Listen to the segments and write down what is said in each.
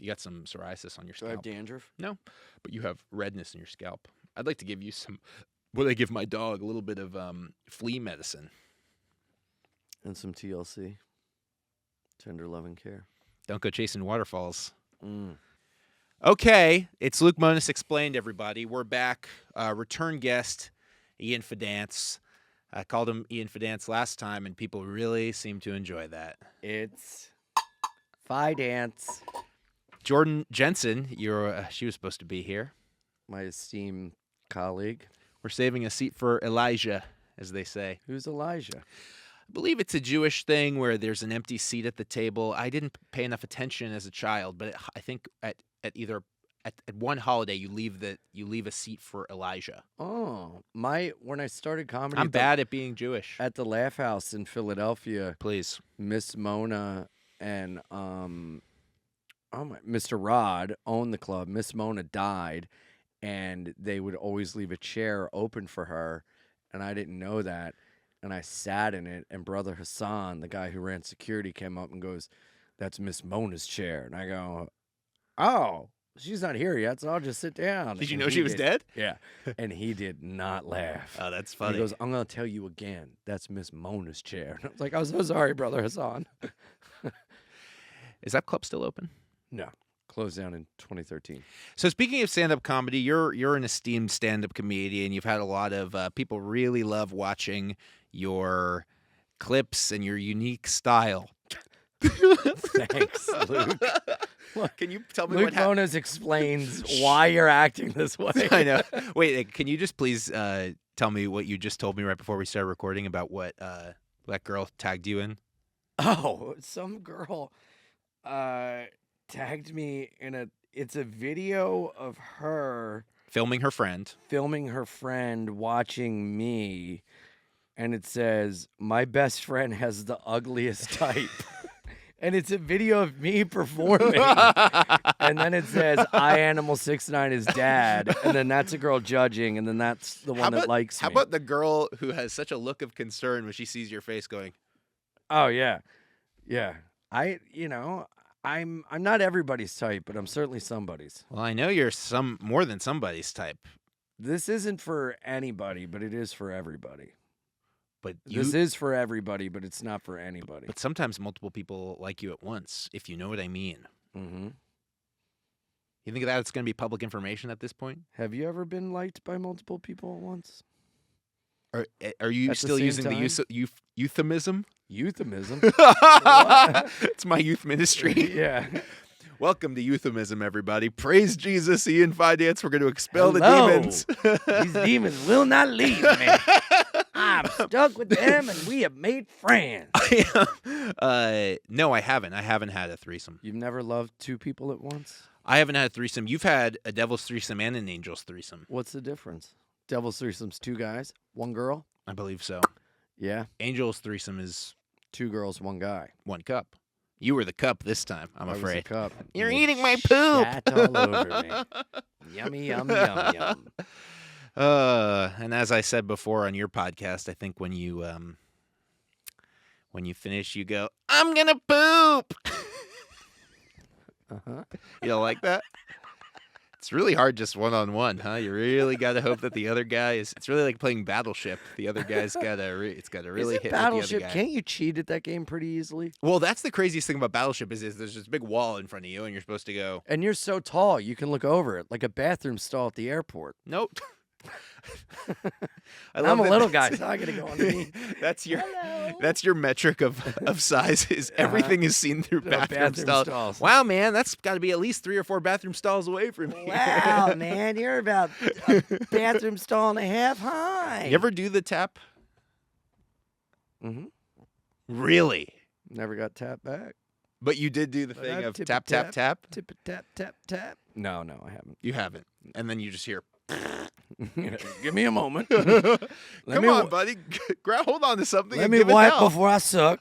You got some psoriasis on your Do I scalp. have dandruff? No, but you have redness in your scalp. I'd like to give you some. What do I give my dog? A little bit of flea medicine. And some TLC. Tender loving care. Don't go chasing waterfalls. Mm. Okay, it's Luke Mones Explained, everybody. We're back. Return guest, Ian Fidance. I called him Ian Fidance last time, and people really seem to enjoy that. It's Fidance. Jordan Jensen, she was supposed to be here. My esteemed colleague. We're saving a seat for Elijah, as they say. Who's Elijah? I believe it's a Jewish thing where there's an empty seat at the table. I didn't pay enough attention as a child, but I think at one holiday you leave a seat for Elijah. Oh, when I started comedy, I'm bad at being Jewish. At the Laugh House in Philadelphia. Please, Miss Mona and Mr. Rod owned the club. Miss Mona died, and they would always leave a chair open for her, and I didn't know that. And I sat in it, and Brother Hassan, the guy who ran security, came up and goes, "That's Miss Mona's chair." And I go, "Oh, she's not here yet, so I'll just sit down." Did you know she was dead? Yeah. And he did not laugh. Oh, that's And funny. he goes, "I'm going to tell you again, that's Miss Mona's chair." And I was like, "I'm so sorry, Brother Hassan." Is that club still open? No. Closed down in 2013. So speaking of stand-up comedy, you're an esteemed stand-up comedian. You've had a lot of people really love watching your clips and your unique style. Thanks, Luke. Can you tell me Luke what happened? Mones explains why you're acting this way. I know. Wait, can you just please tell me what you just told me right before we started recording about what that girl tagged you in? Oh, some girl tagged me in it's a video of her Filming her friend watching me, and it says, "My best friend has the ugliest type." And it's a video of me performing. And then it says, "I Animal 6ix9ine is dad." And then that's a girl judging, and then that's the one that likes me. How about the girl who has such a look of concern when she sees your face going, "Oh yeah. Yeah. I'm not everybody's type, but I'm certainly somebody's." well, I know you're more than somebody's type, This isn't for anybody, but it is for everybody. but This is for everybody, but it's not for anybody. But sometimes multiple people like you at once, if you know what I mean. Mm-hmm. You think that's going to be public information at this point? Have you ever been liked by multiple people at once? Are you At the still same using the use of euphemism? Euphemism? It's my youth ministry. Yeah. Welcome to euphemism, everybody. Praise Jesus, Ian Fidance. We're going to expel Hello. the demons. These demons will not leave me. I'm stuck with them, and we have made friends. No, I haven't. I haven't had a threesome. You've never loved two people at once? I haven't had a threesome. You've had a devil's threesome and an angel's threesome. What's the difference? Devil's threesome's two guys, one girl? I believe so. Yeah. Angel's threesome is Two girls, one guy. one cup. You were the cup this time, I'm I was a afraid. cup. You're They eating my poop. shat all over me. Yummy, yum, yum, yum. And as I said before on your podcast, I think when you finish, you go, "I'm gonna poop." Uh-huh. You don't like that? It's really hard just one-on-one, huh? You really got to hope that the other guy is. It's really like playing Battleship. The other guy's got to. It's got to really Is it hit with the other Battleship? guy. Can't you cheat at that game pretty easily? Well, that's the craziest thing about Battleship is there's this big wall in front of you, and you're supposed to go. And you're so tall, you can look over it like a bathroom stall at the airport. Nope. I'm a little guy, so I gotta go on me. That's your Hello. that's your metric of sizes. Everything is seen through bathroom stalls. Wow, man, that's got to be at least 3 or 4 bathroom stalls away from here. Wow, man, you're about a bathroom stall and a half high. You ever do the tap? Mm-hmm. Really? Never got tapped back. But you did do the thing I've of tippy tap, tap, tap. tap? Tip it, tap, tap, tap. No, I haven't. You haven't. And then you just hear, Give me a moment. come on, buddy. Hold on to something Let and me give it wipe hell. before I suck.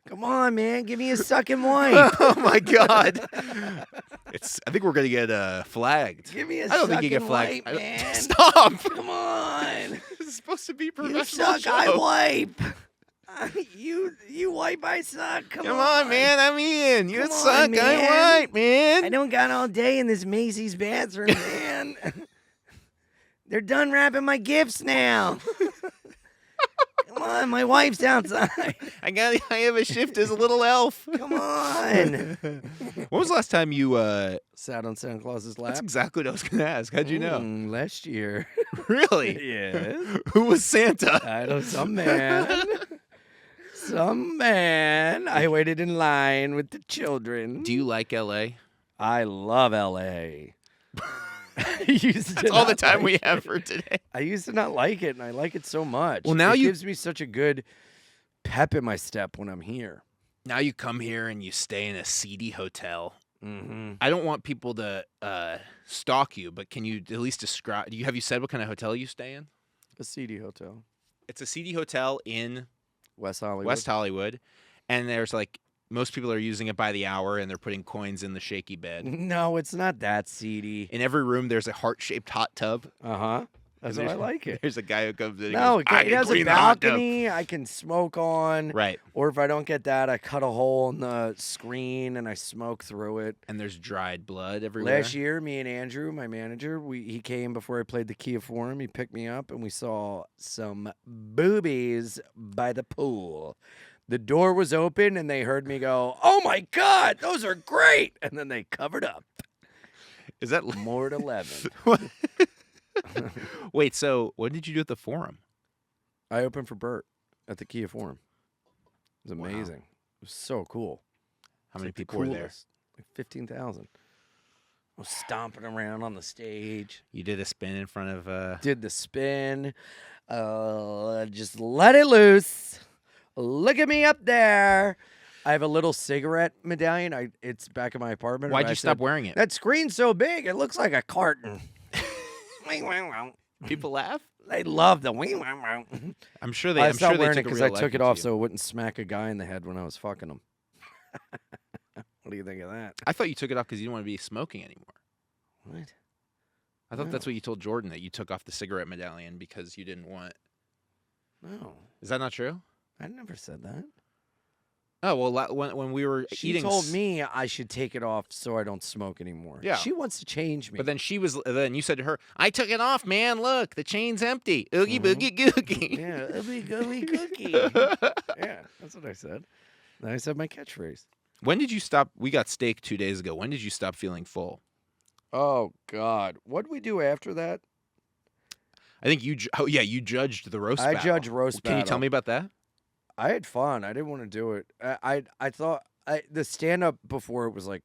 Come on, man. Give me a sucking wipe. Oh, my God. I think we're going to get flagged. Give me a I don't think you get sucking flagged. wipe, man. Stop. Come on. This is supposed to be You professional suck, I show. wipe. You white, I suck. Come on, man. I'm Ian. You Come on, suck. man. I'm white, man. I don't got all day in this Macy's bathroom, man. They're done wrapping my gifts now. Come on, my wife's outside. I have a shift as a little elf. Come on. When was the last time you Sat on Santa Claus's lap? That's exactly what I was going to ask. How'd you know? Last year. Really? Yes. Who was Santa? I don't some man. Some man. I waited in line with the children. Do you like L.A.? I love L.A. That's all the time we have for today. I used to not like it, and I like it so much. Well, now it you gives me such a good pep in my step when I'm here. Now you come here and you stay in a seedy hotel. Mm-hmm. I don't want people to stalk you, but can you at least describe? Have you said what kind of hotel you stay in? A seedy hotel. It's a seedy hotel in West Hollywood. West Hollywood, and there's like most people are using it by the hour, and they're putting coins in the shaky bed. No, it's not that seedy. In every room, there's a heart-shaped hot tub. Uh-huh. That's why I like it. There's a guy who comes in. No, and goes, it has a balcony I can smoke on. Right. Or if I don't get that, I cut a hole in the screen and I smoke through it. And there's dried blood everywhere. Last year, me and Andrew, my manager, he came before I played the Kia Forum. He picked me up and we saw some boobies by the pool. The door was open and they heard me go, "Oh my God, those are great!" And then they covered up. Is that more at 11? Wait, so what did you do at the Forum? I opened for Bert at the Kia Forum. It was amazing. Wow. It was so cool. How many people were there? Like 15,000. I was stomping around on the stage. You did a spin in front of. Did the spin. Just let it loose. Look at me up there. I have a little cigarette medallion. It's back in my apartment. Why'd you stop wearing it? That screen's so big, it looks like a carton. People laugh? They love the I'm sure they. I I'm stopped sure they wearing took it because I took it off so it wouldn't smack a guy in the head when I was fucking him. What do you think of that? I thought you took it off because you didn't want to be smoking anymore. What? I thought that's what you told Jordan, that you took off the cigarette medallion because you didn't want. No. Is that not true? I never said that. Oh, well, when we were She eating. told me I should take it off so I don't smoke anymore. Yeah. She wants to change me. But then then you said to her, "I took it off, man. Look, the chain's empty. Oogie boogie googie." Yeah, oogie googie cookie. Yeah, that's what I said. Then I said my catchphrase. When did you stop? We got steak 2 days ago. When did you stop feeling full? Oh, God. What did we do after that? I think you. You judged the roast. I battle. judged roast Can you tell battle. me about that? I had fun. I didn't want to do it. I thought the stand-up before it was like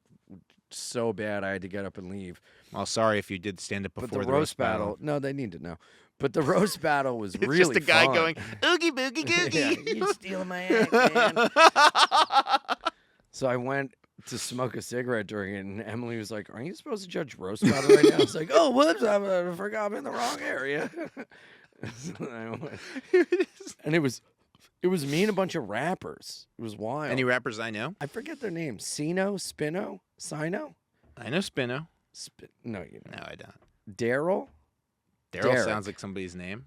so bad I had to get up and leave. Well, sorry if you did stand up But before the roast battle. No, they need to know. But the roast battle was It's really just a guy fun. going, "Oogie boogie googie." Yeah, you're stealing my act, man. So I went to smoke a cigarette during it, and Emily was like, "Aren't you supposed to judge roast battle right now?" I was like, "Oh, whoops, I forgot I'm in the wrong area." So I went, and it was me and a bunch of rappers. It was wild. Any rappers I know? I forget their names. Sino, Spino, Sino. I know Spino. No, you know. No, I don't. Daryl. Daryl Derek. sounds like somebody's name.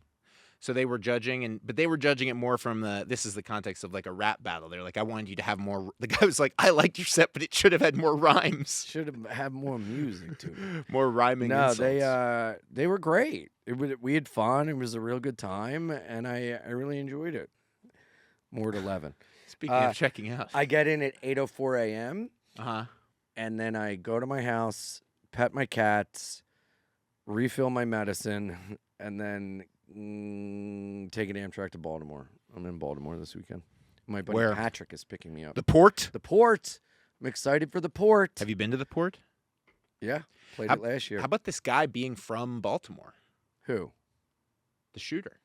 So they were judging, but they were judging it more from this is the context of like a rap battle. They're like, I wanted you to have more. The guy was like, I liked your set, but it should have had more rhymes. Should have had more music to it. More rhyming. No, insults. they were great. We had fun. It was a real good time, and I really enjoyed it. More at 11. Speaking of checking out, I get in at 8:04 a.m. Uh-huh. And then I go to my house, pet my cats, refill my medicine, and then take an Amtrak to Baltimore. I'm in Baltimore this weekend. My buddy Where? Patrick is picking me up. The Port. The Port. I'm excited for the Port. Have you been to the Port? Yeah, played it last year. How about this guy being from Baltimore? Who? The shooter,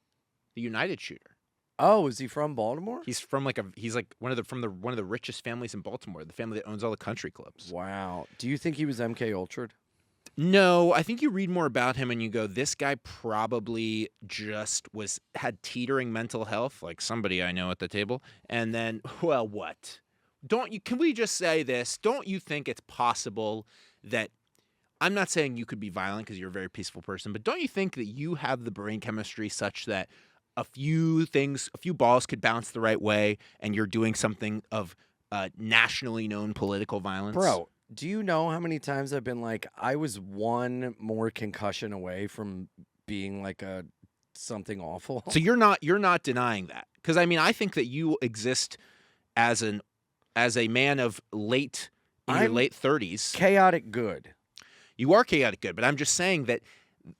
the United shooter. Oh, is he from Baltimore? He's from he's like one of the richest families in Baltimore, the family that owns all the country clubs. Wow. Do you think he was MK Ultra'd? No, I think you read more about him and you go, this guy probably just had teetering mental health, like somebody I know at the table. And then, well, what? Can we just say this? Don't you think it's possible that, I'm not saying you could be violent because you're a very peaceful person, but don't you think that you have the brain chemistry such that a few balls could bounce the right way, and you're doing something of nationally known political violence. Bro, do you know how many times I've been like, I was one more concussion away from being like something awful? So you're not denying that, because I mean I think that you exist as a man of your late 30s. Chaotic good. You are chaotic good, but I'm just saying that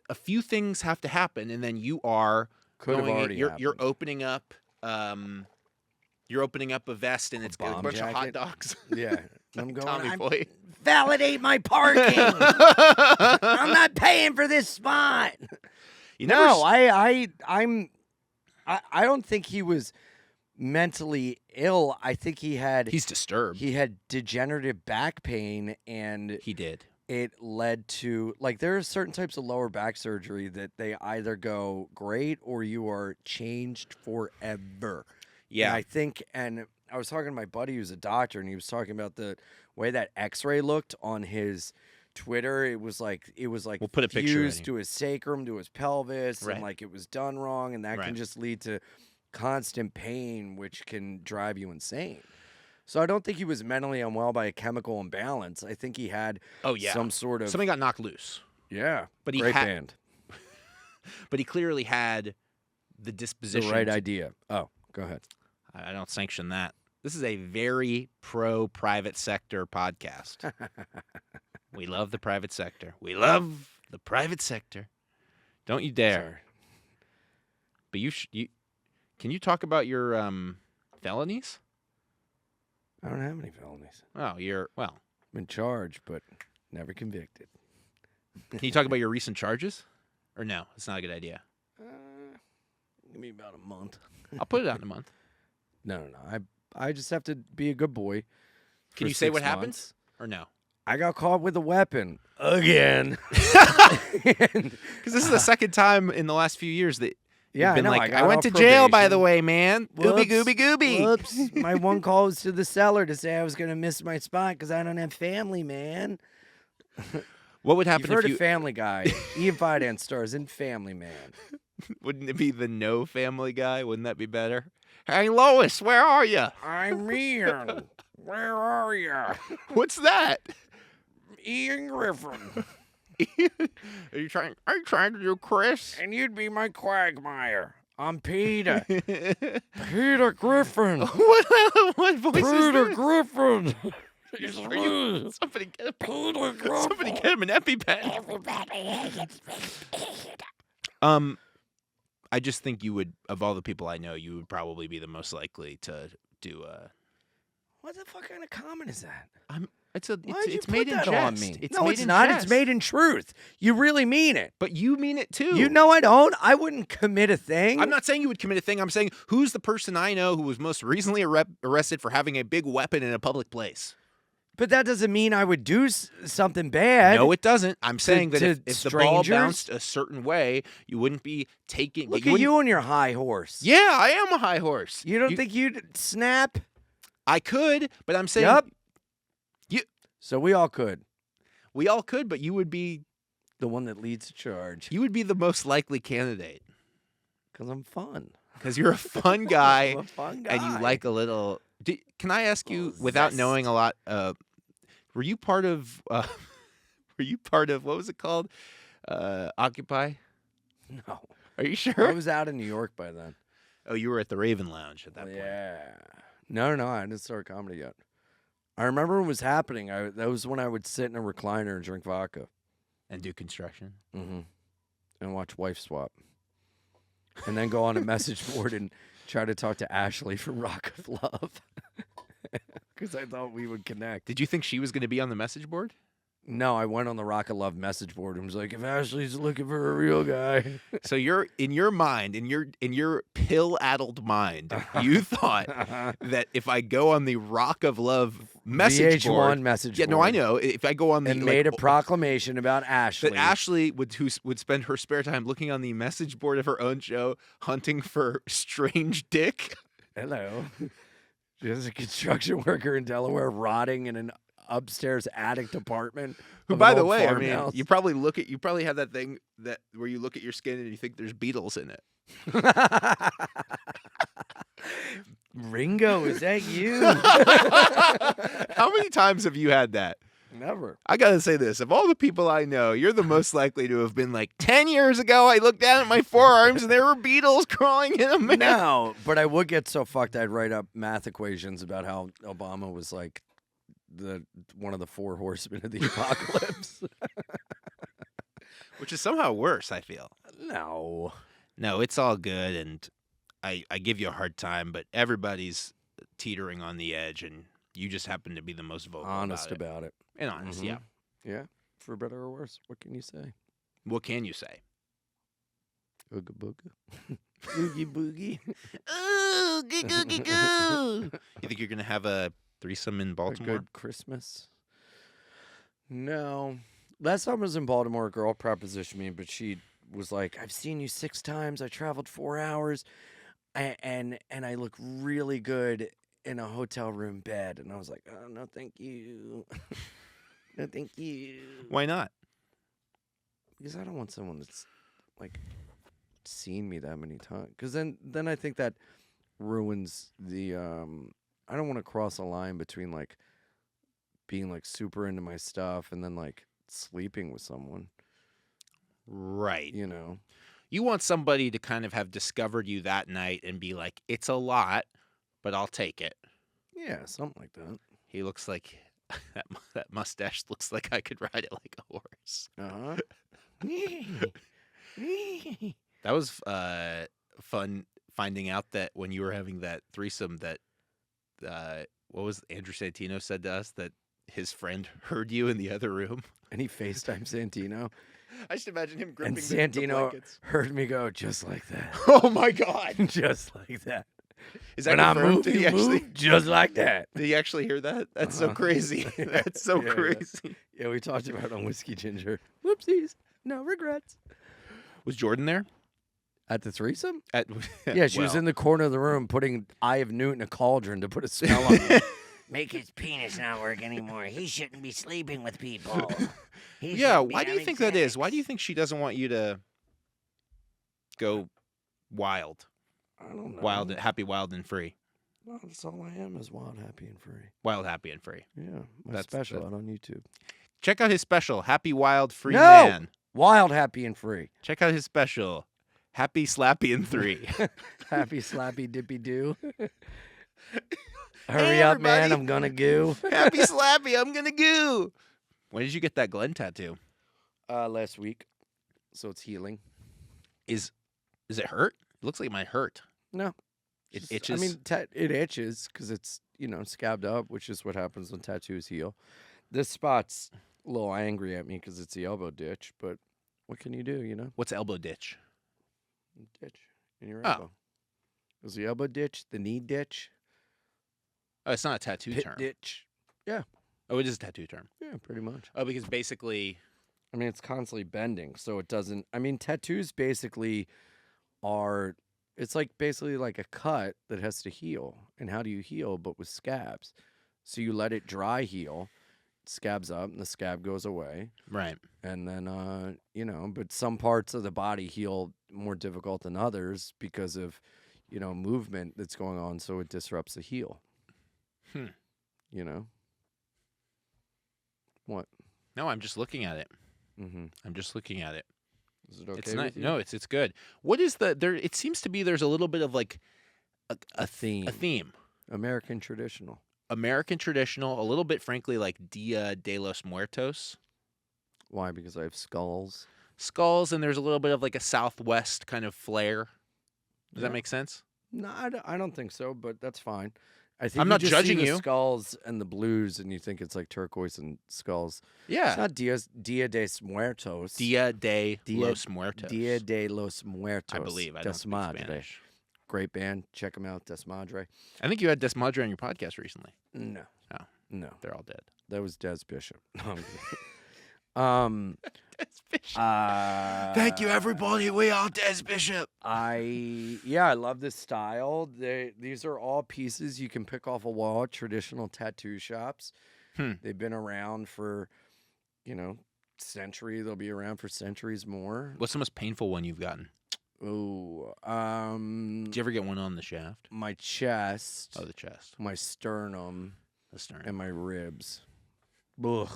a few things have to happen, and then you are you're opening up. You're opening up a vest, and it's got a bunch of hot dogs. Yeah, I'm going. Tommy boy. Validate my parking. I'm not paying for this spot. I don't think he was mentally ill. I think he's disturbed. He had degenerative back pain, and he did. It led to, like, there are certain types of lower back surgery that they either go great or you are changed forever. Yeah. And I was talking to my buddy who's a doctor, and he was talking about the way that X-ray looked on his Twitter. It was like we'll put a picture fused to his sacrum, to his pelvis, right. And like it was done wrong, and that right. can just lead to constant pain, which can drive you insane. So I don't think he was mentally unwell by a chemical imbalance. I think he had some sort of something got knocked loose. Yeah, but great band. But he clearly had the disposition. The right idea. Oh, go ahead. I don't sanction that. This is a very pro-private sector podcast. We love the private sector. We love the private sector. Don't you dare. Sorry. But can you talk about your felonies? I don't have any felonies. Oh, I'm in charge, but never convicted. Can you talk about your recent charges? Or no, it's not a good idea. Give me about a month. I'll put it out in a month. No. I just have to be a good boy. Can you say what happens? Or no? I got caught with a weapon again. Because this is the second time in the last few years that you've been like, I went to jail, by the way, man. Gooby, gooby, gooby. Whoops. My one call was to the seller to say I was going to miss my spot because I don't have family, man. What would happen if you... You've heard of of Family Guy. Ian Fidance stars in Family Man. Wouldn't it be the no Family Guy? Wouldn't that be better? Hey, Lois, where are you? I'm Ian. Where are you? What's that? Ian Griffin. Are you trying to do Chris? And you'd be my Quagmire. I'm Peter. Peter Griffin. What voice Peter is this? Griffin. Somebody get him an EpiPen. I just think you would, of all the people I know, you would probably be the most likely to do a. What the fuck kind of comment is that? It's made in jest. On me? No, it's not. Jest. It's made in truth. You really mean it. But you mean it too. You know I don't. I wouldn't commit a thing. I'm not saying you would commit a thing. I'm saying who's the person I know who was most recently arrested for having a big weapon in a public place. But that doesn't mean I would do something bad. No, it doesn't. I'm saying that if the ball strangers? bounced a certain way, you wouldn't be taking. Look at you and your high horse. Yeah, I am a high horse. You don't think you'd snap? I could, but I'm saying. Yep. You. So we all could. We all could, but you would be the one that leads the charge. You would be the most likely candidate. Because I'm fun. Because you're a fun guy. I'm a fun guy. And you like a little. Can I ask you, without knowing a lot, were you part of? What was it called? Occupy? No. Are you sure? I was out in New York by then. Oh, you were at the Raven Lounge at that point. Yeah. No, I didn't start comedy yet. I remember when it was happening. That was when I would sit in a recliner and drink vodka. And do construction? Mm-hmm. And watch Wife Swap. And then go on a message board and try to talk to Ashley from Rock of Love. Because I thought we would connect. Did you think she was going to be on the message board? No, I went on the Rock of Love message board and was like, if Ashley's looking for a real guy. So you're in your mind, in your pill-addled mind, you thought that if I go on the Rock of Love message VH1 board, message board. No, I know. If I go on the and made a proclamation about Ashley, that Ashley would spend her spare time looking on the message board of her own show, hunting for strange dick. Hello. She's a construction worker in Delaware, rotting in an upstairs attic department. Who, of by an the old way, I mean, farmhouse. you probably have that thing that where you look at your skin and you think there's beetles in it. Ringo, is that you? How many times have you had that? Never. I gotta say this: of all the people I know, you're the most likely to have been like 10 years ago. I looked down at my forearms and there were beetles crawling in them. No, but I would get so fucked I'd write up math equations about how Obama was like one of the 4 horsemen of the apocalypse. Which is somehow worse, I feel. No. No, it's all good, and I give you a hard time, but everybody's teetering on the edge, and you just happen to be the most vocal Honest about it. about it. And honest, yeah. Yeah, for better or worse. What can you say? What can you say? Ooga booga. Oogie boogie. Ooh, goo goo goo goo. You think you're going to have a threesome in Baltimore? A good Christmas? No. Last time I was in Baltimore, a girl propositioned me, but she was like, I've seen you 6 times. I traveled 4 hours, and I look really good in a hotel room bed. And I was like, oh, no, thank you. No, thank you. Why not? Because I don't want someone that's, like, seen me that many times. Because then I think that ruins the, I don't want to cross a line between, like, being, like, super into my stuff and then, like, sleeping with someone. Right. You know? You want somebody to kind of have discovered you that night and be like, it's a lot, but I'll take it. Yeah, something like that. He looks like, that mustache looks like I could ride it like a horse. Uh-huh. That was fun finding out that when you were having that threesome that, what was Andrew Santino said to us, that his friend heard you in the other room. And he FaceTimed Santino. I just imagine him gripping And the Santino blankets. heard me go just like that. Oh my God. Just like that. Is that when I confirmed? move, Did he you actually, move just like that. did he actually hear that? That's so crazy. That's so Yeah, crazy. Yeah, we talked about it on Whiskey Ginger. Whoopsies. No regrets. Was Jordan there? At the threesome? At, Yeah, she was well, in the corner of the room putting Eye of Newt in a cauldron to put a smell on it. Make his penis not work anymore. He shouldn't be sleeping with people. He Yeah, should be why do you having think that is? sex. Why do you think she doesn't want you to go wild? I don't know. Wild, happy, wild, and free. Well, that's all I am is wild, happy, and free. Wild, happy, and free. Yeah, my That's- special that- out on YouTube. Check out his special, Happy, Wild, Free No! Man. Wild, happy, and free. Check out his special, Happy, Slappy, and 3. Happy, slappy, dippy doo. Hey, Hurry up, man. everybody. I'm gonna goo. Happy, Slappy, I'm gonna goo. When did you get that Glenn tattoo? Last week, so it's healing. Is it hurt? It looks like it might hurt. No, It just- itches? I mean, it itches because it's scabbed up, which is what happens when tattoos heal. This spot's a little angry at me because it's the elbow ditch, but what can you do? What's elbow ditch? Ditch in your Oh. elbow. There's the elbow ditch, the knee ditch, Oh, it's not a tattoo pit term. ditch. Oh, it is a tattoo term. Yeah, pretty much. Oh, because basically, I mean, it's constantly bending, so it doesn't. I mean, tattoos basically are. It's like basically like a cut that has to heal. And how do you heal? But with scabs. So you let it dry heal, it scabs up, and the scab goes away. right. And then, but some parts of the body heal more difficult than others because of, movement that's going on. So it disrupts the heal. Hmm. What? No, I'm just looking at it. Mm-hmm. I'm just looking at it. Is it okay? It's not. with you? No, it's good. What is there? It seems to be there's a little bit of like A theme. a theme. American traditional. American traditional, a little bit, frankly, like Dia de los Muertos. Why? Because I have skulls. Skulls, and there's a little bit of like a Southwest kind of flair. Does that Yeah. make sense? No, I don't think so, but that's fine. I think I'm you not just judging see the you. skulls and the blues, and you think it's like turquoise and skulls. It's Yeah. not Dia de Muertos. Dia de Dia- los Muertos. Dia de los Muertos. I believe. I don't speak Desmadre. Spanish. Great band. Check them out. Desmadre. I think you had Desmadre on your podcast recently. No. Oh. No. They're all dead. That was Des Bishop. No, I'm kidding. Thank you, everybody. We are Des Bishop. I love this style. These are all pieces you can pick off a wall at traditional tattoo shops. They've been around for, century. They'll be around for centuries more. What's the most painful one you've gotten? Oh, Did you ever get one on the shaft? my chest, Oh, the chest. my sternum, The stern. and my ribs. Ugh.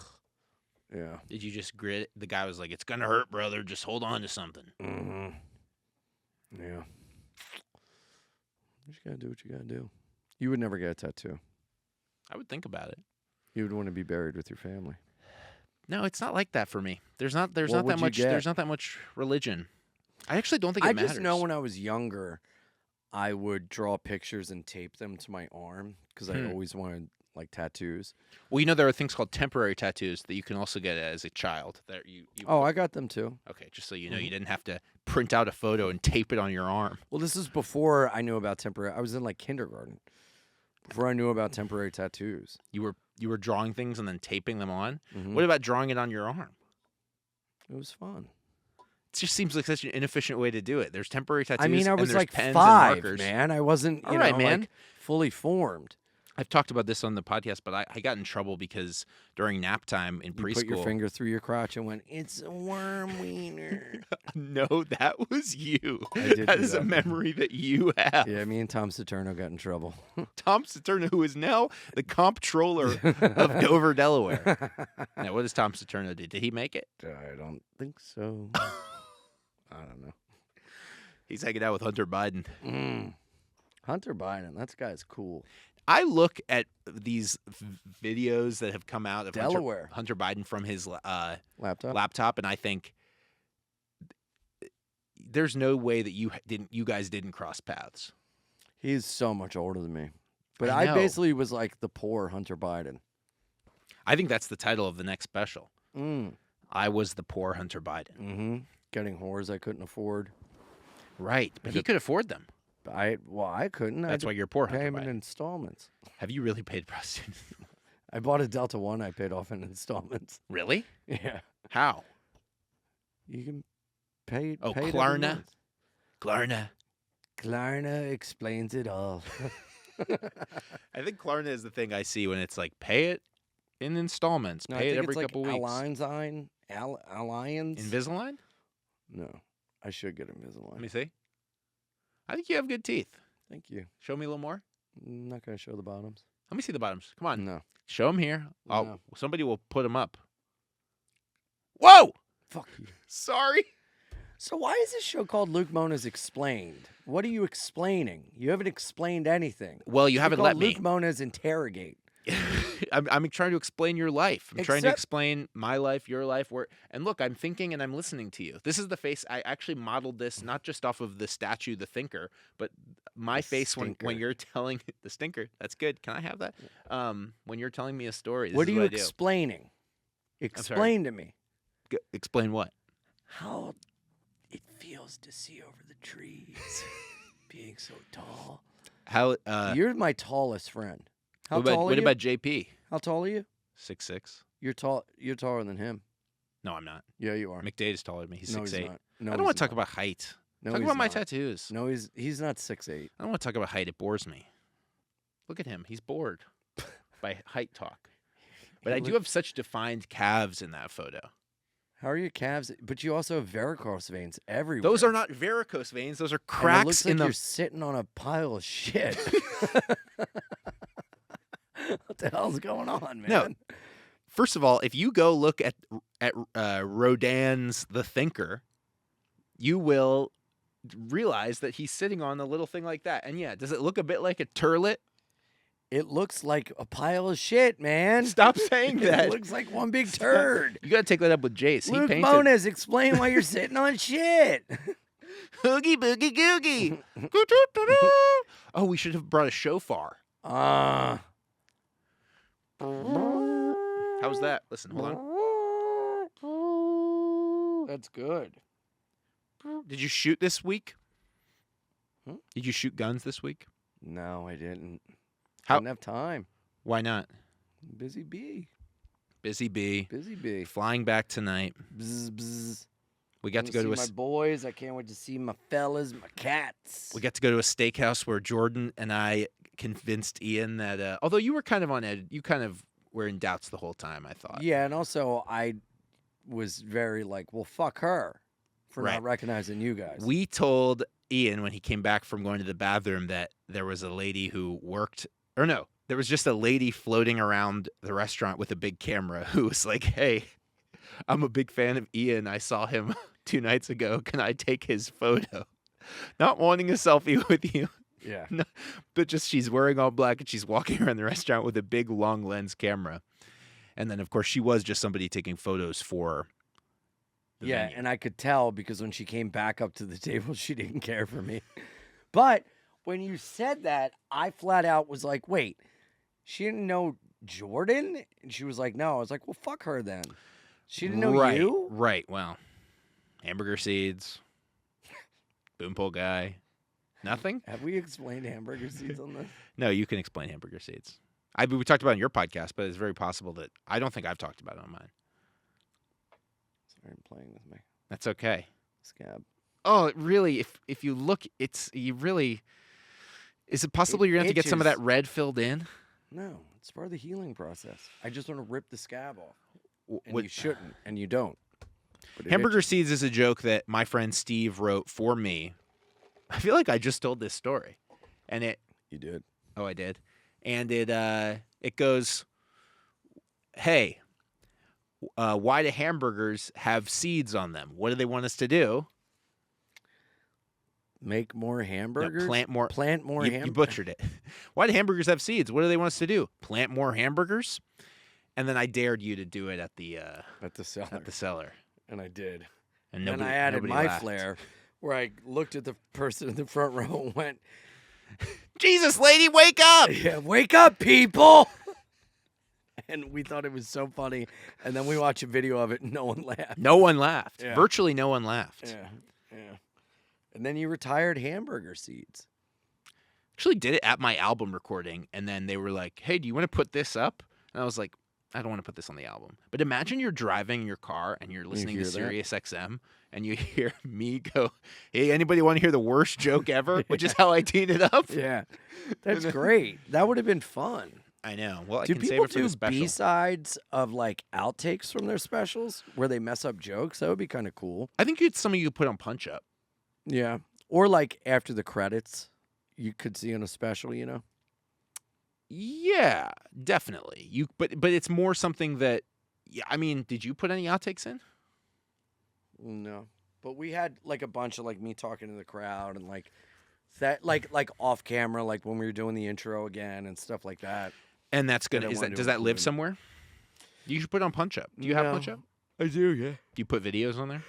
Yeah. Did you just grit it? The guy was like, "It's gonna hurt, brother. Just hold on to something." Mm-hmm. Yeah. You just gotta do what you gotta do. You would never get a tattoo. I would think about it. You would want to be buried with your family. No, it's not like that for me. There's not What that would you much. get? There's not that much religion. I actually don't think it I matters. just know when I was younger, I would draw pictures and tape them to my arm because I always wanted like tattoos. Well, there are things called temporary tattoos that you can also get as a child. That you Oh, I got them too. okay, just so you know, you didn't have to print out a photo and tape it on your arm. Well, this is before I knew about temporary. I was in like kindergarten before I knew about temporary tattoos. You were drawing things and then taping them on. Mhm. What about drawing it on your arm? It was fun. It just seems like such an inefficient way to do it. There's temporary tattoos. I mean, I and was there's like pens 5, and markers. man. I wasn't, All right, man. like fully formed. I've talked about this on the podcast, but I got in trouble because during nap time in You preschool. put your finger through your crotch and went, "It's a worm wiener." No, that was you. I did That do is a that. memory that you have. Yeah, me and Tom Saturno got in trouble. Tom Saturno, who is now the comptroller of Dover, Delaware. Now, what does Tom Saturno do? Did he make it? I don't think so. I don't know. He's hanging out with Hunter Biden. Hunter Biden, that guy's cool. I look at these videos that have come out of Delaware. Hunter Biden from his Laptop. and I think there's no way that you guys didn't cross paths. He's so much older than me. But I I know. basically was like the poor Hunter Biden. I think that's the title of the next special. Mm. I was the poor Hunter Biden. Mm-hmm. Getting whores I couldn't afford. Right, but he could afford them. I couldn't. That's I why you're poor, pay Hunter him in Biden. installments. Have you really paid prostitutes? I bought a Delta One. I paid off in installments. Really? Yeah, How? you can pay. Oh, pay it every Klarna? month. Klarna. Klarna explains it all. I think Klarna is the thing I see when it's like pay it in installments, No, I pay it think every it's couple like weeks. Alliance. Invisalign? No, I should get Let Invisalign. me see. I think you have good teeth. Thank you. Show me a little more. I'm not gonna show the bottoms. Let me see the bottoms. Come on. No. Show them here. No. Somebody will put them up. Whoa! Fuck you. Sorry. So why is this show called Luke Mones Explained? What are you explaining? You haven't explained anything. Well, you It's haven't called let me. Luke Mones Interrogate. I'm trying to explain your life. I'm trying to Except- explain my life, your life. And look, I'm thinking and I'm listening to you. This is the face. I actually modeled this not just off of the statue, the thinker, but my The face when stinker. you're telling the stinker. That's good. Can I have that? When you're telling me a story. This What are is you what I do. explaining? Explain to me Explain what? how it feels to see over the trees, being so tall. How? You're my tallest friend. How what about, tall are what you? about JP? How tall are you? 6'6". You're tall. You're taller than him. No, I'm not. Yeah, you are. McDade is taller than me. He's no, 6'8". he's not. No, I don't want he's to talk not. about height. No, Talk he's about my not. tattoos. No, he's not 6'8". I don't want to talk about height. It bores me. Look at him. He's bored by height talk. But I do have such defined calves in that photo. How are your calves? But you also have varicose veins everywhere. Those are not varicose veins. Those are And it cracks looks like in the. you're sitting on a pile of shit. What the hell's going on, man? No. First of all, if you go look at Rodin's The Thinker, you will realize that he's sitting on a little thing like that. And yeah, does it look a bit like a turlet? It looks like a pile of shit, man. Stop saying that. It looks like one big turd. You got to take that up with Jace. Luke he painted Mones, explain why you're sitting on shit. Oogie Boogie Googie. Oh, we should have brought a shofar. Ah. How's that? Listen, hold on. That's good. Did you shoot this week? Hmm? Did you shoot guns this week? No, I didn't. How- Didn't have time. Why not? Busy bee. Busy bee. Busy bee. Flying back tonight. Bzz, bzz. We got to go to my boys. I can't wait to see my fellas, my cats. we got to go to a steakhouse where Jordan and I convinced Ian that although you were kind of on edge, you kind of were in doubts the whole time, I thought. Yeah, and also I was very like, well, fuck her for Right. not recognizing you guys. We told Ian when he came back from going to the bathroom that there was a lady who worked, or no, there was just a lady floating around the restaurant with a big camera who was like, hey, I'm a big fan of Ian. I saw him 2 nights ago. Can I take his photo? Not wanting a selfie with you. Yeah. No, but just she's wearing all black and she's walking around the restaurant with a big long lens camera. And then, of course, she was just somebody taking photos for the Yeah, venue. and I could tell because when she came back up to the table, she didn't care for me. But when you said that, I flat out was like, wait, she didn't know Jordan? And she was like, no. I was like, well, fuck her then. She didn't know right, you? Right. Well, Hamburger Seeds, Boom Pole Guy, nothing? Have we explained hamburger seeds on this? No, you can explain Hamburger Seeds. We talked about it on your podcast, but it's very possible that I don't think I've talked about it on mine. Sorry, I'm playing with my That's okay. scab. Oh, it really, if you look, is it possible you're going to have to get some of that itches. red filled in? No, it's part of the healing process. I just want to rip the scab off. And What- you shouldn't, and you don't. But it Hamburger itches. Seeds is a joke that my friend Steve wrote for me. I feel like I just told this story. And You did. I did. And it goes, hey, why do hamburgers have seeds on them? What do they want us to do? Make more No, hamburgers? plant more. Plant more You hamburgers? butchered it. Why do hamburgers have seeds? What do they want us to do? Plant more hamburgers? And then I dared you to do it at the At the cellar. cellar. And I did. And And nobody, I added nobody my laughed. flair where I looked at the person in the front row and went, Jesus, lady, wake up! yeah, wake up, people! And we thought it was so funny. And then we watched a video of it and no one laughed. No one laughed. Yeah. Virtually no one laughed. Yeah, yeah. And then you retired hamburger seeds. Actually did it at my album recording, and then they were like, hey, do you want to put this up? And I was like, I don't want to put this on the album. But imagine you're driving in your car and you're listening to hear that? Sirius XM and you hear me go, hey, anybody want to hear the worst joke ever? Which is how I teed it up. Yeah, that's great. That would have been fun. I know. Well, I Do can save people it for do the special. B-sides of like outtakes from their specials where they mess up jokes? That would be kind of cool. I think it's something you could put on Punch Up. Yeah. Or like after the credits, you could see on a special, you know? Yeah, definitely. But it's more something that, yeah, I mean, did you put any outtakes in? No. But we had like a bunch of like me talking to the crowd and like that like off camera, like when we were doing the intro again and stuff like that. And that's good. I wanted to Does that live include. somewhere? You should put it on Punch Up. Do you have No. Punch Up? I do, yeah. Do you put videos on there?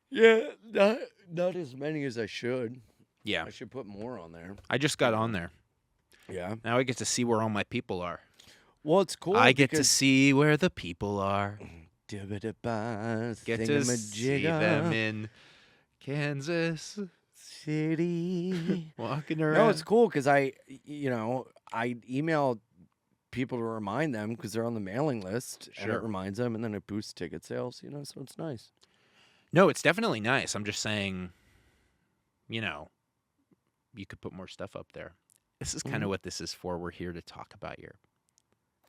Yeah, not as many as I should. Yeah. I should put more on there. I just got on there. Yeah. Now I get to see where all my people are. Well, it's cool. I get to because- see where the people are. Dibba-dabba, Get to see them thingamajigga in Kansas City. walking around. No, it's cool because I email people to remind them because they're on the mailing list, and Sure. it reminds them, and then it boosts ticket sales. So it's nice. No, it's definitely nice. I'm just saying, you could put more stuff up there. This is kind of what this is for. We're here to talk about your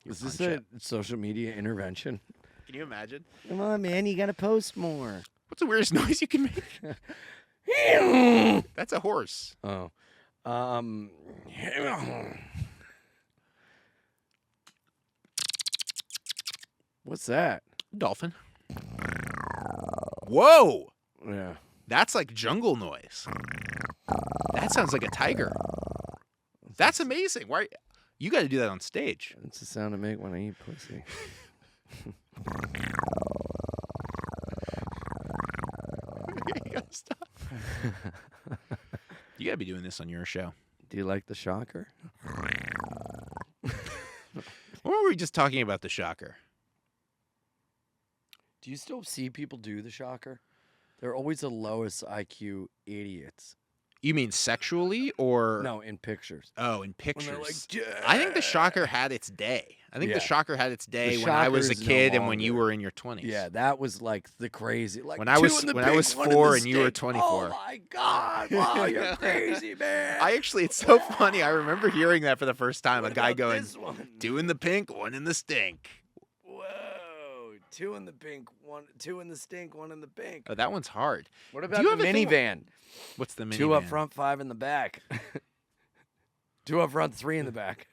Is this Punch a Up. social media intervention? Can you imagine? Come on, man, you gotta post more. What's the weirdest noise you can make? That's a horse. Oh, what's that? Dolphin. Whoa! Yeah. That's like jungle noise. That sounds like a tiger. That's amazing. Why? You got to do that on stage. That's the sound I make when I eat pussy. You got to stop. You got to be doing this on your show. Do you like the shocker? Or were we just talking about the shocker? Do you still see people do the shocker? They're always the lowest IQ idiots. You mean sexually or No, in pictures. Oh, in When pictures. they're like, I think the shocker had its day. I think Yeah. the shocker had its day The when I was a shocker is no kid and when you longer. were in your 20s. yeah, that was like the crazy. Like When I two was- in the when I pink, was one in the 4 and you were stink. 24. Oh my god! Wow, you're crazy, man. It's so funny. I remember hearing that for the first time. What A guy about going, this one? 2 in the pink, 1 in the stink. 2 in the pink, 2 in the stink, 1 in the pink. Oh, that one's hard. What Do about you the have a thing- minivan? What's the minivan? 2 up front, 5 in the back. 2 up front, 3 in the back.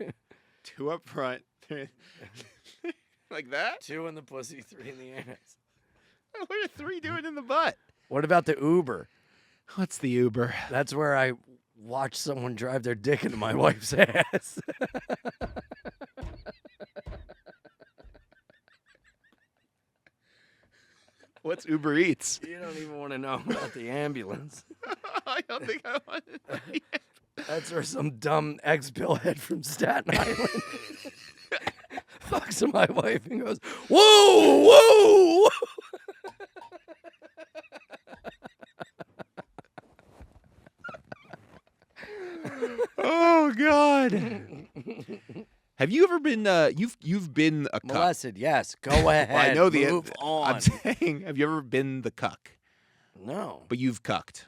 2 up front. Like that? 2 in the pussy, 3 in the ass. What are 3 doing in the butt? What about the Uber? What's the Uber? That's where I watch someone drive their dick into my wife's ass. What's Uber Eats? You don't even want to know about the ambulance. I don't think I want to. That's where some dumb ex-billhead from Staten Island fucks my wife and goes, whoa, whoa. Oh God. Have you ever been? You've been a cuck. Molested, yes. Go ahead. Well, I know the. Move on. I'm saying, have you ever been the cuck? No. But you've cucked.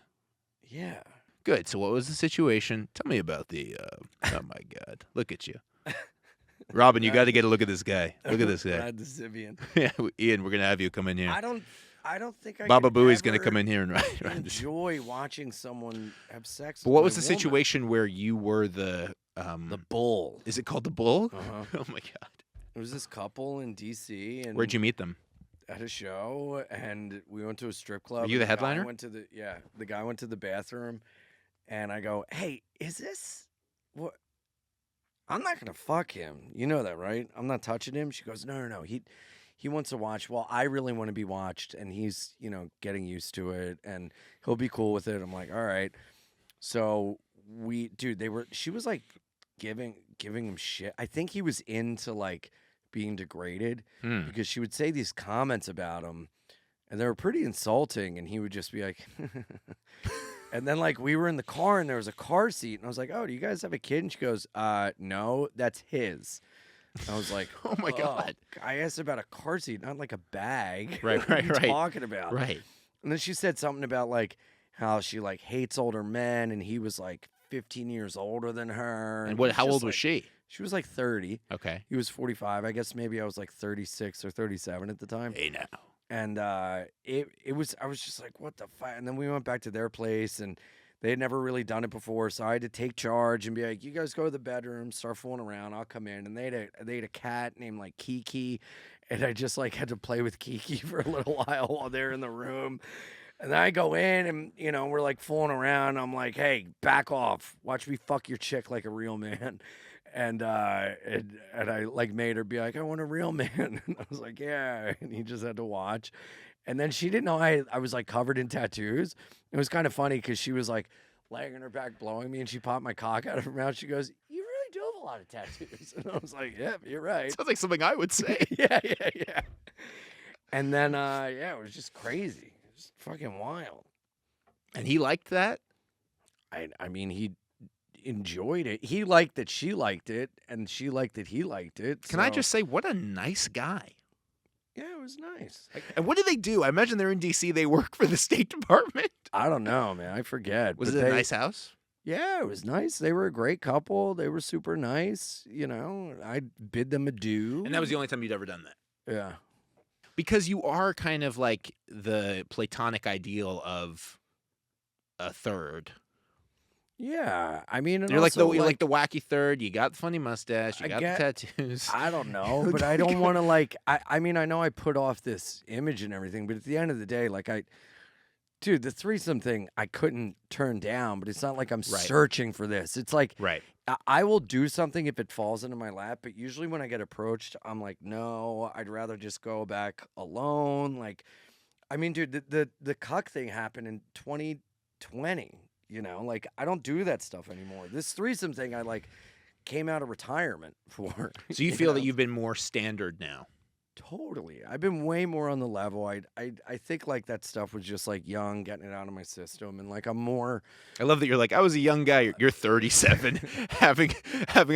Yeah. Good. So what was the situation? Tell me about the. Oh my God! Look at you, Robin. You got to get a look at this guy. Look at this guy. Brad the Sibian. Yeah, Ian, we're gonna have you come in here. I don't think I Baba could Booey's gonna ever come in here and write. enjoy watching someone have sex. But with what my was the woman. situation where you were the? The bull. Is it called the bull? Uh-huh. Oh my God! There was this couple in D.C. and Where'd you meet them? at a show, and we went to a strip club. Were you the and headliner? Guy went to the guy went to the bathroom, and I go, "Hey, is this what?" I'm not gonna fuck him. You know that, right? I'm not touching him. She goes, No. He wants to watch. Well, I really want to be watched, and he's getting used to it, and he'll be cool with it. I'm like, all right. So she was like giving him shit. I think he was into like being degraded because she would say these comments about him, and they were pretty insulting, and he would just be like. And then, like, we were in the car, and there was a car seat, and I was like, "Oh, do you guys have a kid?" And she goes, "No, that's his." I was like, Oh my God! I asked about a car seat, not like a bag. Right. What are you talking about? Right. And then she said something about like how she like hates older men, and he was like 15 years older than her. And how old was she? She was like 30. Okay. He was 45. I guess maybe I was like 36 or 37 at the time. Hey now. And I was just like, what the fuck? And then we went back to their place, and they had never really done it before, so I had to take charge and be like, you guys go to the bedroom, start fooling around, I'll come in. And they had a cat named like Kiki, and I just like had to play with Kiki for a little while they're in the room. And then I go in, and we're like fooling around. I'm like, hey, back off, watch me fuck your chick like a real man. And I like made her be like, I want a real man. And I was like, yeah. And he just had to watch. And then she didn't know I was like covered in tattoos. It was kind of funny because she was like laying on her back blowing me, and she popped my cock out of her mouth. She goes, you really do have a lot of tattoos. And I was like, yeah, you're right. Sounds like something I would say. yeah. And then, it was just crazy. It was fucking wild. And he liked that? I mean, he enjoyed it. He liked that she liked it, and she liked that he liked it. Can I just say, what a nice guy. Yeah, it was nice. And what do they do? I imagine they're in D.C. They work for the State Department. I don't know, man. I forget. Was But it a nice house? Yeah, it was nice. They were a great couple. They were super nice. I bid them adieu. And that was the only time you'd ever done that? Yeah. Because you are kind of like the platonic ideal of a third. Yeah, I mean, and You're like also, you're like the wacky third. You got the funny mustache. You I got get- the tattoos. I don't know, but I don't want to like. I mean, I know I put off this image and everything, but at the end of the day, like dude, the threesome thing I couldn't turn down. But it's not like I'm searching for this. It's like Right. I will do something if it falls into my lap, but usually when I get approached, I'm like, no, I'd rather just go back alone. Like, I mean, dude, the cuck thing happened in 2020. Like I don't do that stuff anymore. This threesome thing I like came out of retirement for. So you feel that you've been more standard now? Totally. I've been way more on the level. I think like that stuff was just like young, getting it out of my system, and like I'm more. I love that you're like, I was a young guy. You're 37, having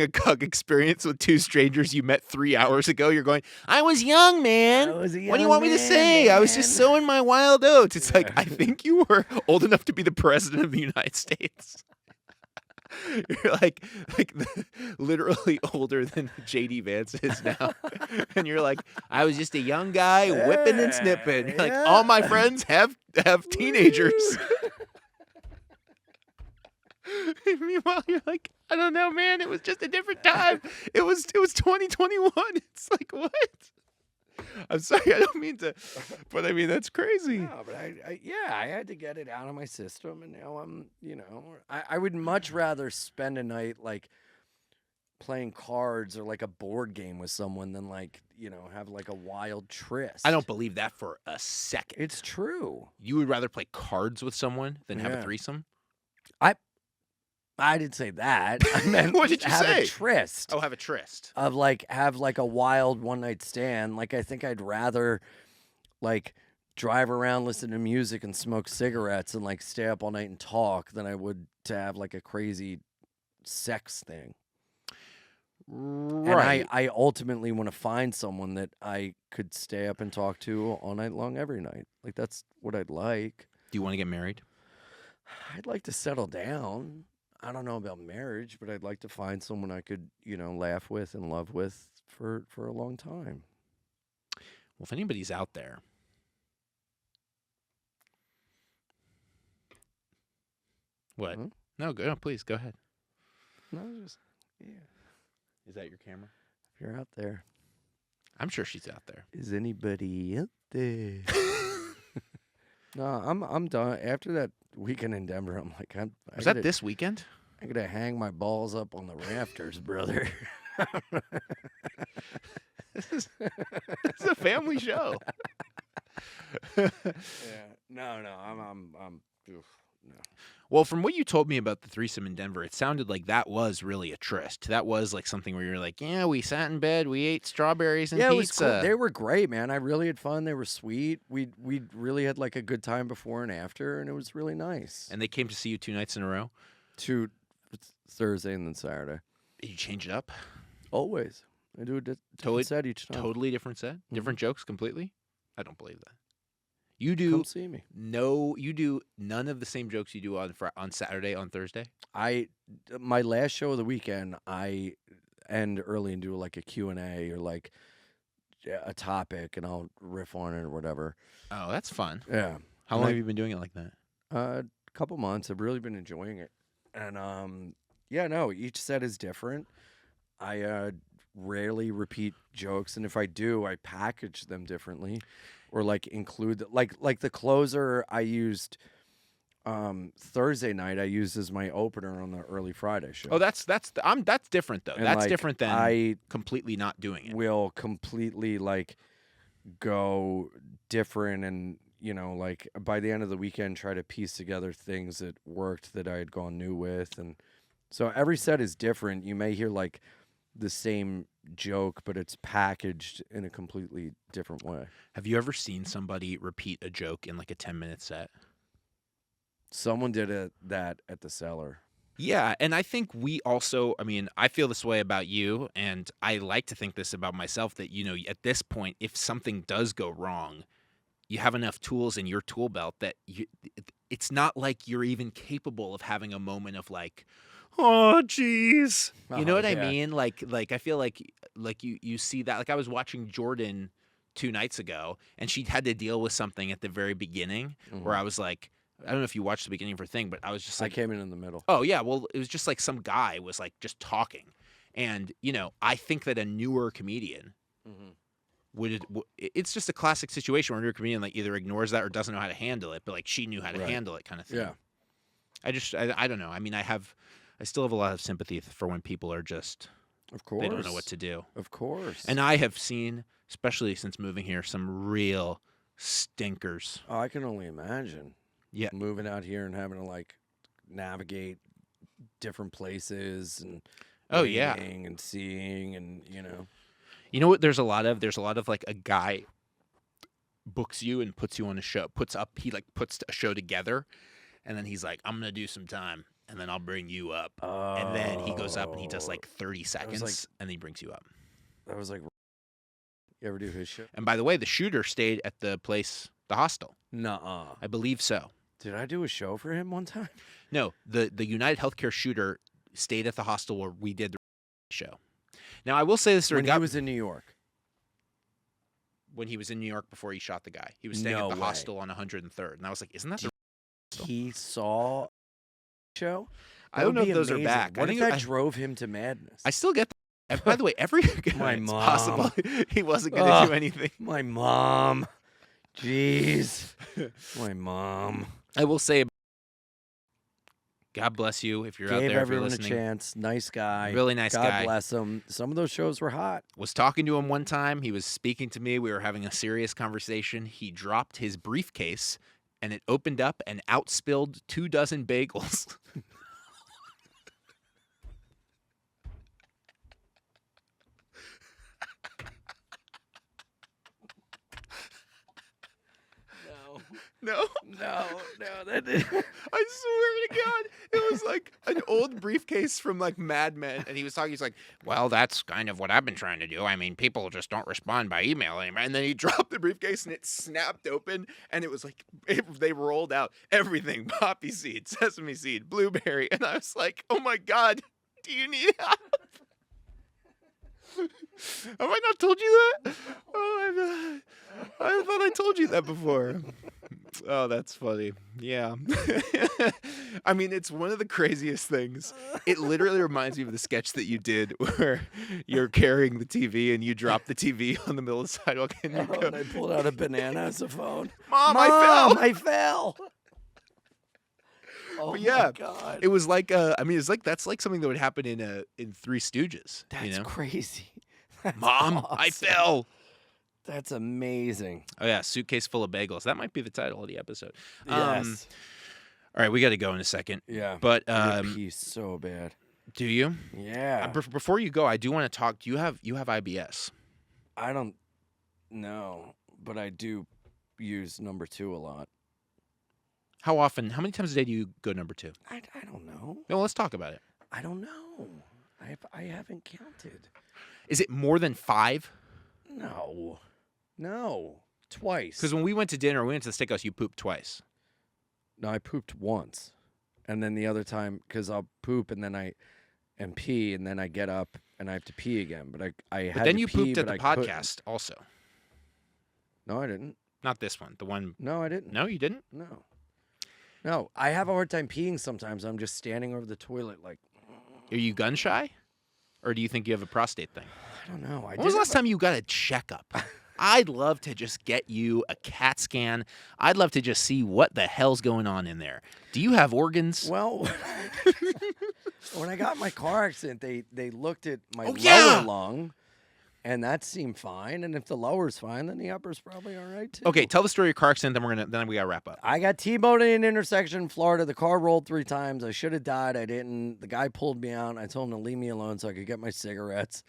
a cuck experience with two strangers you met 3 hours ago. You're going, I was young, man. I was a What do you young want me to man, say? I was just man." sowing my wild oats. It's like, Yeah. I think you were old enough to be the president of the United States. You're like literally older than JD Vance is now, and you're like, I was just a young guy whipping and snipping. You're like, all my friends have teenagers. Meanwhile, you're like, I don't know, man. It was just a different time. It was 2021. It's like, what? I'm sorry, I don't mean to, but I mean that's crazy. No, but I had to get it out of my system, and now I would much rather spend a night like playing cards or like a board game with someone than like have like a wild tryst. I don't believe that for a second. It's true. You would rather play cards with someone than have a threesome? I didn't say that. I meant What did you have say? a tryst. Oh, have a tryst. Of like have like a wild one night stand. Like I think I'd rather like drive around, listen to music, and smoke cigarettes and like stay up all night and talk than I would to have like a crazy sex thing. Right. And I ultimately want to find someone that I could stay up and talk to all night long every night. Like that's what I'd like. Do you want to get married? I'd like to settle down. I don't know about marriage, but I'd like to find someone I could, laugh with and love with for a long time. Well, if anybody's out there, what? Huh? No, go. No, please go ahead. No, just yeah. Is that your camera? If you're out there, I'm sure she's out there. is anybody out there? No, I'm done. After that weekend in Denver, I'm like, Was that this weekend? I gotta hang my balls up on the rafters, brother. This is a family show. Yeah. No. I'm. Oof, no. Well, from what you told me about the threesome in Denver, it sounded like that was really a tryst. That was like something where you're like, yeah, we sat in bed, we ate strawberries and Yeah, pizza. it was cool. They were great, man. I really had fun. They were sweet. We really had like a good time before and after, and it was really nice. And they came to see you 2 nights in a row? Thursday and then Saturday. Did you change it up? Always. I do a different set each time. Totally different set? Different jokes completely? I don't believe that. You do Come see me. No, you do none of the same jokes you do on Saturday, on Thursday? My last show of the weekend, I end early and do like a Q&A or like a topic, and I'll riff on it or whatever. Oh, that's fun. Yeah. How long have you been doing it like that? A couple months. I've really been enjoying it. And each set is different. I rarely repeat jokes, and if I do, I package them differently, or like include like the closer I used Thursday night. I used as my opener on the early Friday show. Oh, that's different though. And, that's like, different than I completely not doing it. will completely like go different, and like by the end of the weekend try to piece together things that worked that I had gone new with. And so every set is different. You may hear like the same joke, but it's packaged in a completely different way. Have you ever seen somebody repeat a joke in like a 10-minute set? Someone did that at the Cellar. Yeah, and I think we also, I feel this way about you, and I like to think this about myself, that, at this point, if something does go wrong, you have enough tools in your tool belt that it's not like you're even capable of having a moment of like, oh, jeez. You know what I mean? Like I feel like you see that. Like I was watching Jordan 2 nights ago, and she had to deal with something at the very beginning where I was like, I don't know if you watched the beginning of her thing, but I was just like, I came in the middle. Oh, yeah. Well, it was just like some guy was like just talking. And, I think that a newer comedian it's just a classic situation where a newer comedian like either ignores that or doesn't know how to handle it, but like she knew how to handle it kind of thing. Yeah. I don't know. I still have a lot of sympathy for when people are just, Of course. they don't know what to do. Of course. And I have seen, especially since moving here, some real stinkers. Oh, I can only imagine. Yeah. Moving out here and having to like navigate different places and waiting and seeing, and You know what there's a lot of like a guy books you and puts you on a show, puts a show together, and then he's like, I'm going to do some time and then I'll bring you up. And then he goes up and he does like 30 seconds and he brings you up. That was like, you ever do his show? And by the way, the shooter stayed at the hostel. Nuh-uh. I believe so. Did I do a show for him one time? No, the United Healthcare shooter stayed at the hostel where we did the show. Now, I will say this: When he was in New York. when he was in New York before he shot the guy, he was staying No at the way. hostel on 103rd, and I was like, "Isn't that the He saw the show? I don't know That if would be those are amazing. back. I What if think that drove him to madness? I still get that. By the way, every My it's mom. possible he wasn't going to do anything. My mom. Jeez. My mom. I will say, God bless you if you're out Gave there. If you're everyone a listening, chance. Nice guy. really nice God guy. bless him. Some of those shows were hot. Was talking to him one time. He was speaking to me. We were having a serious conversation. He dropped his briefcase, and it opened up and outspilled 24 bagels. No, No. That I swear to God, it was like an old briefcase from like Mad Men, and he was talking. He's like, "Well, that's kind of what I've been trying to do. I mean, people just don't respond by email anymore." And then he dropped the briefcase, and it snapped open, and it was like they rolled out everything: poppy seed, sesame seed, blueberry, and I was like, "Oh my God, do you need help?" Have I not told you that? Oh, I thought I told you that before. Oh, that's funny. Yeah. I mean, it's one of the craziest things. It literally reminds me of the sketch that you did where you're carrying the TV and you drop the TV on the middle of the sidewalk and you go, and I pulled out a banana as a phone. Mom, I fell. I fell. Oh But yeah, my God. it was like, I mean, it's like, that's like something that would happen in Three Stooges. That's you know? crazy. That's Mom, I awesome. fell. That's amazing. Oh yeah, suitcase full of bagels. That might be the title of the episode. Yes. All right, we got to go in a second. Yeah. But I pee so bad. do you? Yeah. Before you go, I do want to talk. Do you have IBS? I don't know, but I do use number 2 a lot. How often? How many times a day do you go number 2? I don't know. Well, let's talk about it. I don't know. I haven't counted. Is it more than 5? No. Twice. Because when we went to dinner, we went to the steakhouse. You pooped twice. No, I pooped once. And then the other time, because I'll poop and then and pee, and then I get up and I have to pee again. But I had But then to you pee, pooped at but the I couldn't. podcast also. No, I didn't. Not this one. The one. No, I didn't. No, you didn't. No, I have a hard time peeing sometimes. I'm just standing over the toilet like, Are you gun shy, or do you think you have a prostate thing? I don't know. When was the last time you got a checkup? I'd love to just get you a CAT scan. I'd love to just see what the hell's going on in there. Do you have organs? Well, when I got in my car accident, they looked at my Oh, lower yeah! lung, and that seemed fine. And if the lower's fine, then the upper's probably all right too. Okay, tell the story of your car accident. Then we gotta wrap up. I got T-boned in an intersection in Florida. The car rolled 3 times. I should have died. I didn't. The guy pulled me out. I told him to leave me alone so I could get my cigarettes.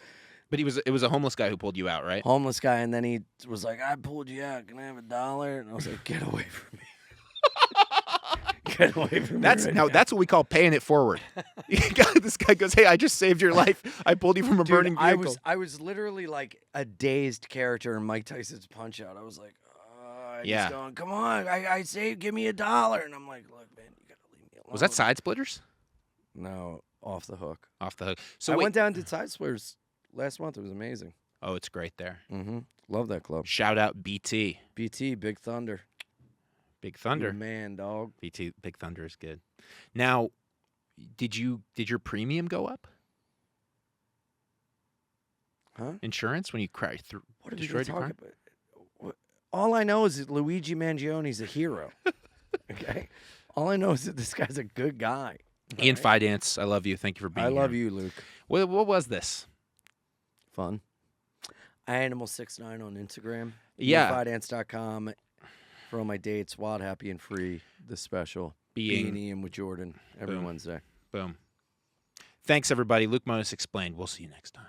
But it was a homeless guy who pulled you out, right? Homeless guy, and then he was like, "I pulled you out. Can I have $1?" And I was like, "Get away from me! Get away from me!" right now. That's what we call paying it forward. This guy goes, "Hey, I just saved your life. I pulled you from a Dude, burning vehicle." I was literally like a dazed character in Mike Tyson's Punch Out. I was like, Yeah. just going, "Come on, I say, give me $1," and I'm like, "Look, man, you gotta leave me alone." Was that Side Splitters? No, Off the Hook. Off the Hook. So I wait. went down to Side Splitters last month. It was amazing. Oh, it's great there. Mm-hmm. Love that club. Shout out BT. BT, Big Thunder. Big You're Thunder. a man, dog. BT, Big Thunder is good. Now, did your premium go up? Huh? Insurance when you crashed through? What did we destroyed talk your car? about? All I know is that Luigi Mangione's a hero. Okay? All I know is that this guy's a good guy. Ian Fidance, I love you. Thank you for being I here. love you, Luke. What was this? Fun. Animal69 on Instagram. Yeah. IanFidance.com for all my dates. Wild, happy, and free. The special. Bein Ian with Jordan every Boom. Wednesday. Boom. Thanks, everybody. Luke Mones Explained. We'll see you next time.